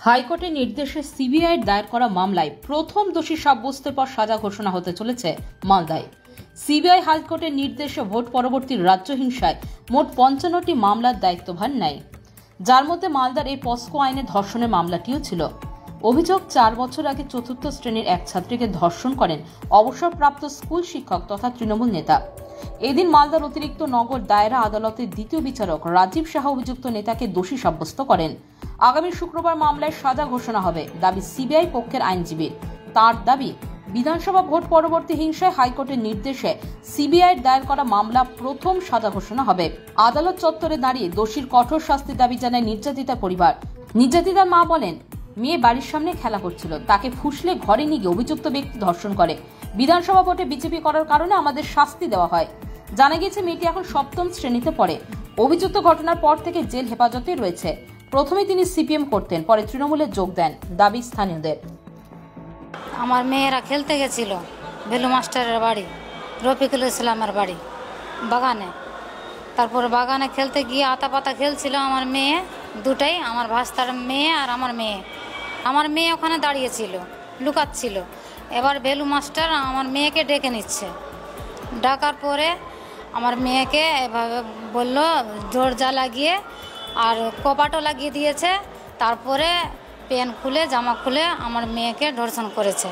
হাইকোর্টের নির্দেশে সিবিআইয়ের দায়ের করা মামলায় প্রথম দোষী সাব্যস্তের পর সাজা ঘোষণা হতে চলেছে মালদায়। সিবিআই হাইকোর্টের নির্দেশে ভোট পরবর্তী রাজ্য হিংসায় মোট ৫৫টি মামলার দায়িত্বভার নেয়, যার মধ্যে মালদার এই পস্কো আইনে ধর্ষণের মামলাটিও ছিল। অভিযোগ, ৪ বছর আগে চতুর্থ শ্রেণীর এক ছাত্রীকে ধর্ষণ করেন অবসরপ্রাপ্ত স্কুল শিক্ষক তথা তৃণমূল নেতা। এদিন মালদার অতিরিক্ত নগর দায়রা আদালতের দ্বিতীয় বিচারক রাজীব সাহা অভিযুক্ত নেতাকে দোষী সাব্যস্ত করেন। আগামী শুক্রবার মামলায় সাজা ঘোষণা হবে, দাবি সিবিআই পক্ষের আইনজীবীর। তার দাবি, বিধানসভা ভোট পরবর্তী হিংসায় হাইকোর্টের নির্দেশে সিবিআইয়ের দায়ের করা মামলা প্রথম সাজা ঘোষণা হবে। আদালত চত্বরে দাঁড়িয়ে দোষীর কঠোর শাস্তির দাবি জানায় নির্যাতিতার পরিবার। নির্যাতিতার মা বলেন, মেয়ে বাড়ির সামনে খেলা করছিল, তাকে ফুসলে ঘরে নিয়ে গিয়ে অভিযুক্ত ব্যক্তি ধর্ষণ করে। বিধানসভা ভোটে বিজেপি করার কারণে আমাদের শাস্তি দেওয়া হয়। জানা গিয়েছে মেয়েটি এখন ৭ম শ্রেণীতে পড়ে। অভিযুক্ত ঘটনার পর থেকে জেল হেফাজতে রয়েছে। প্রথমে তিনি সিপিএম করতেন, পরে তৃণমূলে যোগ দেন, দাবি স্থানীয়দের। আমার মেয়েরা খেলতে গেছিল বেলু মাস্টারের বাড়ি, রফিকুল ইসলামের বাড়ি বাগানে। তারপর বাগানে খেলতে গিয়ে আতা পাতা খেলছিল আমার মেয়ে দুটাই, আমার ভাস্তার মেয়ে আর আমার মেয়ে। আমার মেয়ে ওখানে দাঁড়িয়েছিল, লুকাচ্ছিল। এবার বেলু মাস্টার আমার মেয়েকে ডেকে নিচ্ছে। ডাকার পরে আমার মেয়েকে এভাবে বলল, দরজা লাগিয়ে আর কপাটও লাগিয়ে দিয়েছে। তারপরে প্যান্ট খুলে জামা খুলে আমার মেয়েকে ধর্ষণ করেছে।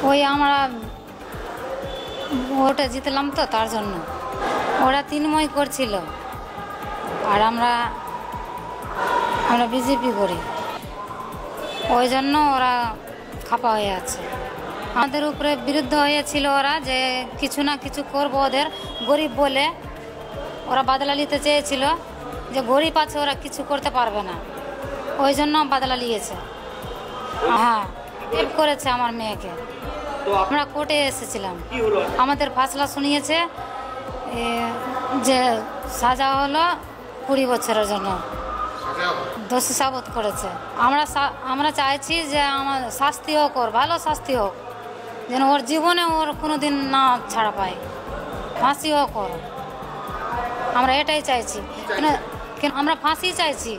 ওই আমরা ভোটে জিতলাম তো, তার জন্য ওরা তৃণমূল করছিল আর আমরা বিজেপি করি, ওই জন্য ওরা খাপা হয়ে আছে। আমাদের উপরে বিরুদ্ধ হয়েছিল ওরা, যে কিছু না কিছু করবো ওদের, গরিব বলে ওরা বাদলা নিতে চেয়েছিল, যে গরিব আছে ওরা কিছু করতে পারবে না, ওই জন্য বাদলা নিয়েছে। হ্যাঁ, রেপ করেছে আমার মেয়েকে। আমরা কোর্টে এসেছিলাম, আমাদের ফাসলা শুনিয়েছে যে সাজা হলো 20 বছরের জন্য, দোষী সাবত করেছে। আমরা চাইছি যে আমার শাস্তি হোক, ওর ভালো শাস্তি হোক, যেন ওর জীবনে ওর কোনোদিন না ছাড়া পায়, ফাঁসি হোক ওর। আমরা এটাই চাইছি, কেন আমরা ফাঁসি চাইছি।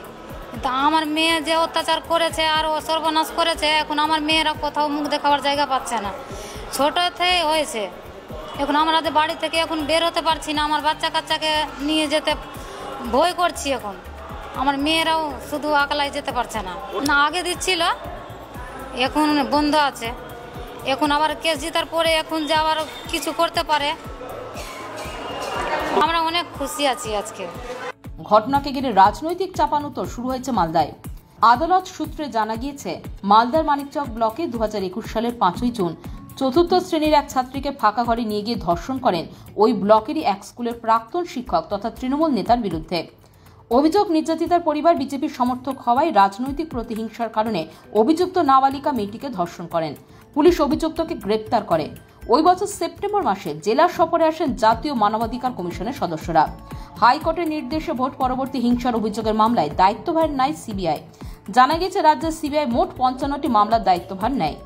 কিন্তু আমার মেয়ে যে অত্যাচার করেছে আর ও সর্বনাশ করেছে, এখন আমার মেয়েরা কোথাও মুখ দেখাবার জায়গা পাচ্ছে না। ছোট থেকে হয়েছে, এখন আমাদের বাড়ি থেকে এখন বের হতে পারছি না, আমার বাচ্চা কাচ্চাকে নিয়ে যেতে ভয় করছি। এখন আমার মেয়েরাও শুধু একলাই যেতে পারছে না। আগে দিচ্ছিল, এখন বন্ধ আছে। এখন আবার কেস জিতার পরে এখন যে আবার কিছু করতে পারে, আমরা অনেক খুশি আছি আজকে। ঘটনাকে ঘিরে রাজনৈতিক চাপানুতর শুরু হয়েছে মালদায়। আদালত সূত্রে জানা গিয়েছে, মালদার মানিকচক ব্লকে 2021 সালের 5ই জুন চতুর্থ শ্রেণীর এক ছাত্রীকে ফাঁকা ঘরে নিয়ে গিয়ে ধর্ষণ করেন ওই ব্লকেরই এক স্কুলের প্রাক্তন শিক্ষক তথা তৃণমূল নেতার বিরুদ্ধে। অভিযোগ, নির্যাতিতার পরিবার বিজেপির সমর্থক হওয়ায় রাজনৈতিক প্রতিহিংসার কারণে অভিযুক্ত নাবালিকা মেয়েটিকে ধর্ষণ করেন। পুলিশ অভিযুক্তকে গ্রেপ্তার করে। ওই বছর সেপ্টেম্বর মাসে জেলার সফরে আসেন জাতীয় মানবাধিকার কমিশনের সদস্যরা। হাইকোর্টের নির্দেশে ভোট পরবর্তী হিংসার অভিযোগের মামলায় দায়িত্বভার নেয় সিবিআই। জানা গেছে, রাজ্যের সিবিআই মোট 55টি মামলার দায়িত্বভার নেয়।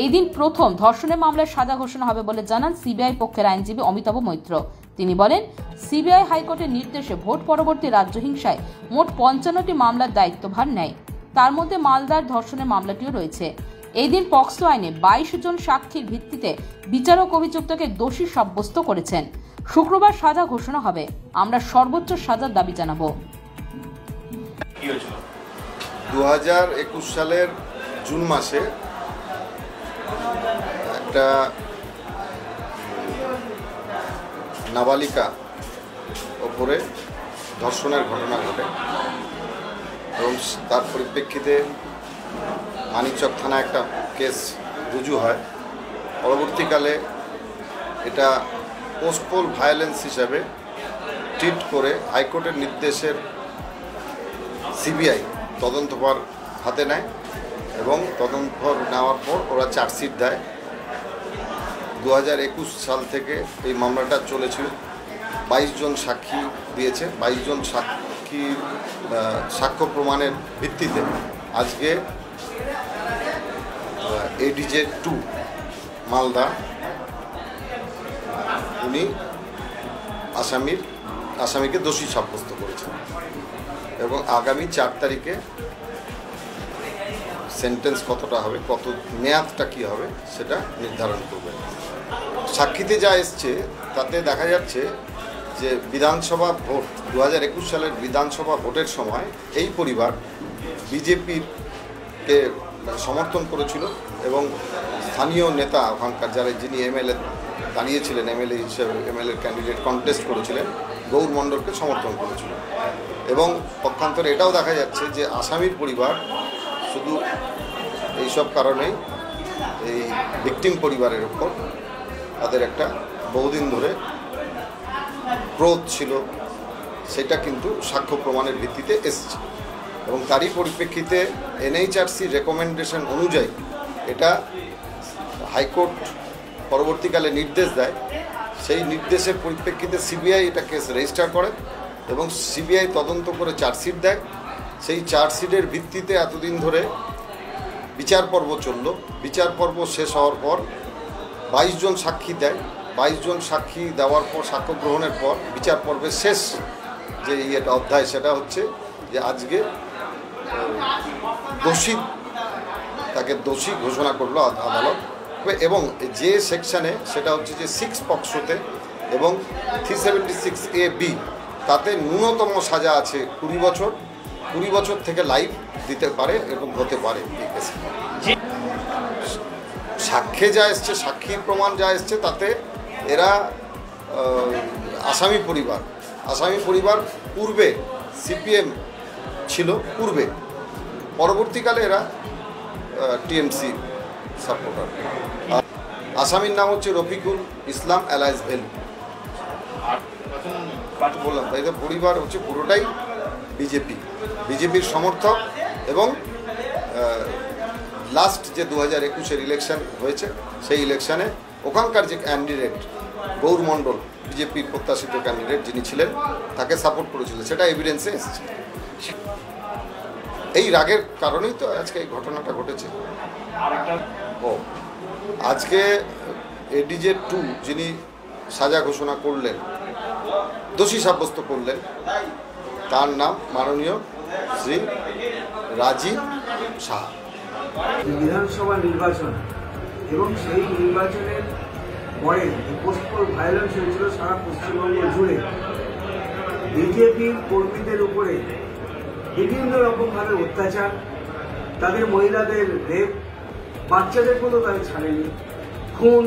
এই দিন প্রথম ধর্ষণের মামলায় সাজা ঘোষণা হবে বলে জানান সিবিআই পক্ষের আইনজীবী অমিতাভ মৈত্র। তিনি বলেন, সিবিআই হাইকোর্টের নির্দেশে ভোট পরবর্তী রাজ্য হিংসায় মোট 55টি মামলার দায়িত্বভার নেয়। তার মধ্যে মালদার ধর্ষণের মামলাটিও রয়েছে। এই দিন পক্সো আইনে 22 জন সাক্ষীর ভিত্তিতে বিচারক অভিযুক্তকে দোষী সাব্যস্ত করেছেন। শুক্রবার সাজা ঘোষণা হবে। আমরা সর্বোচ্চ সাজার দাবি জানাবো। 2021 সালের জুন মাসে একটা নাবালিকা ওপরে ধর্ষণের ঘটনা ঘটে এবং তার পরিপ্রেক্ষিতে মানিকচক থানায় একটা কেস রুজু হয়। পরবর্তীকালে এটা পোস্টপোল ভায়োলেন্স হিসাবে ট্রিট করে হাইকোর্টের নির্দেশের সিবিআই তদন্তভার হাতে নেয় এবং তদন্তভার নেওয়ার পর ওরা চার্জশিট দেয়। 2021 সাল থেকে এই মামলাটা চলেছিল। 22 জন সাক্ষী দিয়েছে। 22 জন সাক্ষীর সাক্ষ্য প্রমাণের ভিত্তিতে আজকে এডিজে 2 মালদা উনি আসামিকে দোষী সাব্যস্ত করেছেন এবং আগামী 4 তারিখে সেন্টেন্স কতটা হবে, কত মেয়াদটা কী হবে সেটা নির্ধারণ করবে। সাক্ষীতে যা এসছে তাতে দেখা যাচ্ছে যে বিধানসভা ভোট 2021 সালের বিধানসভা ভোটের সময় এই পরিবার বিজেপিকে সমর্থন করেছিল এবং স্থানীয় নেতা ওখানকার যারা যিনি এমএলএ দাঁড়িয়েছিলেন, এমএলএ হিসেবে এমএলএ ক্যান্ডিডেট কন্টেস্ট করেছিলেন, গৌর মণ্ডলকে সমর্থন করেছিল। এবং পক্ষান্তরে এটাও দেখা যাচ্ছে যে আসামির পরিবার শুধু এইসব কারণেই এই ভিকটিম পরিবারের উপর তাদের একটা বহুদিন ধরে ক্রোধ ছিল, সেটা কিন্তু সাক্ষ্য প্রমাণের ভিত্তিতে এসছে এবং তারই পরিপ্রেক্ষিতে এনএইচআরসি রেকমেন্ডেশন অনুযায়ী এটা হাইকোর্ট পরবর্তীকালে নির্দেশ দেয়। সেই নির্দেশের পরিপ্রেক্ষিতে সিবিআই এটা কেস রেজিস্টার করে এবং সিবিআই তদন্ত করে চার্জশিট দেয়। সেই চার্জশিটের ভিত্তিতে এতদিন ধরে বিচার পর্ব চলল। বিচার পর্ব শেষ হওয়ার পর 22 জন সাক্ষী দেয়। 22 জন সাক্ষী দেওয়ার পর, সাক্ষ্য গ্রহণের পর বিচার পর্বের শেষ যে এটা অধ্যায় সেটা হচ্ছে যে আজকে তাকে দোষী ঘোষণা করলো আদালত এবং যে সেকশানে সেটা হচ্ছে যে 6 পক্সোতে এবং 376A(b) তাতে ন্যূনতম সাজা আছে 20 বছর। 20 বছর থেকে লাইফ দিতে পারে, এরকম হতে পারে এই কেসে। সাক্ষ্যে যা এসছে, সাক্ষীর প্রমাণ যা এসছে তাতে এরা আসামি পরিবার পূর্বে সিপিএম ছিল, পরবর্তীকালে এরা টিএমসি সাপোর্টার। আসামির নাম হচ্ছে রফিকুল ইসলাম এলাইজ ভেলু। বললাম তাই তো, পরিবার হচ্ছে পুরোটাই বিজেপির সমর্থক এবং লাস্ট যে 2021-এর ইলেকশন হয়েছে সেই ইলেকশনে ওখানকার যে ক্যান্ডিডেট গৌর মণ্ডল, বিজেপির প্রত্যাশিত ক্যান্ডিডেট যিনি ছিলেন, তাকে সাপোর্ট করেছিল, সেটা এভিডেন্সে এসছে। এই রাগের কারণেই তো আজকে এই ঘটনাটা ঘটেছে। আজকে এডিজে 2 যিনি সাজা ঘোষণা করলেন, দোষী সাব্যস্ত করলেন, তার নাম মাননীয় শ্রী রাজীব শাহ। বিধানসভা নির্বাচন এবং সেই নির্বাচনের পরে পোস্টপোল ভায়োলেন্স হয়েছিল সারা পশ্চিমবঙ্গ জুড়ে। বিজেপির কর্মীদের উপরে বিভিন্ন রকমভাবে অত্যাচার, তাদের মহিলাদের রেপ, বাচ্চাদের কোনো তাদের ছাড়েনি, খুন,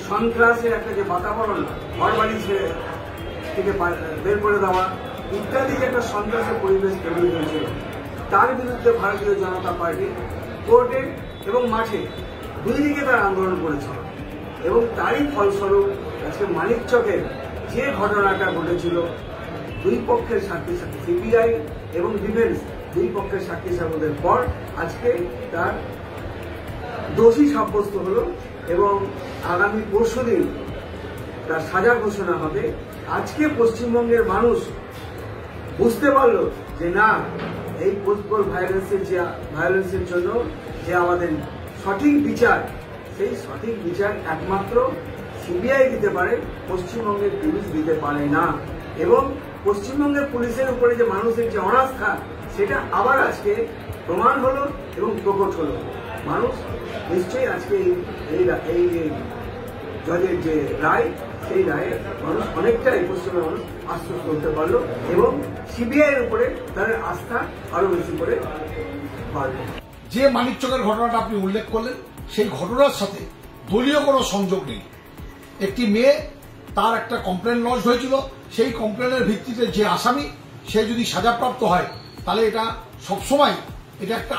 সন্ত্রাসের একটা যে বাতাবরণ, ঘর বাড়ি ছেড়ে থেকে বের করে দেওয়া ইত্যাদি যে একটা সন্ত্রাসের পরিবেশ তৈরি হয়েছিল, তার বিরুদ্ধে ভারতীয় জনতা পার্টি কোর্টে এবং মাঠে দুই দিকে তার আন্দোলন করেছিল এবং তারই ফলস্বরূপ আজকে মানিকচকের যে ঘটনাটা ঘটেছিল, দুই পক্ষের সাক্ষী সিবিআই এবং ডিফেন্স দুই পক্ষের সাক্ষী সাক্ষ্যের পর আজকে তার দোষী সাব্যস্ত হলো এবং আগামী পরশুদিন তার সাজা ঘোষণা হবে। আজকে পশ্চিমবঙ্গের মানুষ বুঝতে পারল যে না, এই পোস্টপোল ভায়োলেন্সের জন্য যে আমাদের সঠিক বিচার, সেই সঠিক বিচার একমাত্র সিবিআই দিতে পারে, পশ্চিমবঙ্গের পুলিশ দিতে পারে না। এবং পশ্চিমবঙ্গের পুলিশের উপরে যে মানুষের যে অনাস্থা, সেটা আবার আজকে প্রমাণ হলো এবং প্রকট হলো। মানুষ নিশ্চয়ই আজকে এই জজের যে রায়, সেই রায়ে মানুষ অনেকটাই পশ্চিমবঙ্গের মানুষ আশ্বস্ত হতে পারলো এবং সিবিআই এর উপরে তাদের আস্থা আরো বেশি করে বাড়বে। যে মানিকচকের ঘটনাটা আপনি উল্লেখ করলেন, সেই ঘটনার সাথে দলীয় কোনো সংযোগ নেই। একটি মেয়ে, তার একটা কমপ্লেন লঞ্চ হয়েছিল, সেই কমপ্লেনের ভিত্তিতে যে আসামি সে যদি সাজাপ্রাপ্ত হয়, তাহলে এটা সবসময় এটা একটা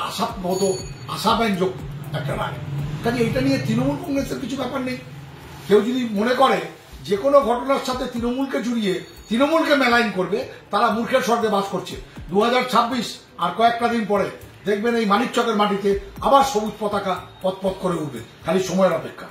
আশাব্যঞ্জক একটা রায়। কাজে এটা নিয়ে তৃণমূল কংগ্রেসের কিছু ব্যাপার নেই। কেউ যদি মনে করে যে কোনো ঘটনার সাথে তৃণমূলকে জড়িয়ে তৃণমূলকে মেলাইন করবে, তারা মূর্খের স্বর্গে বাস করছে। 2026 আর কয়েকটা দিন পরে দেখবেন এই মানিকচকের মাটিতে আবার সবুজ পতাকা পথ করে উঠবে, খালি সময়ের অপেক্ষা।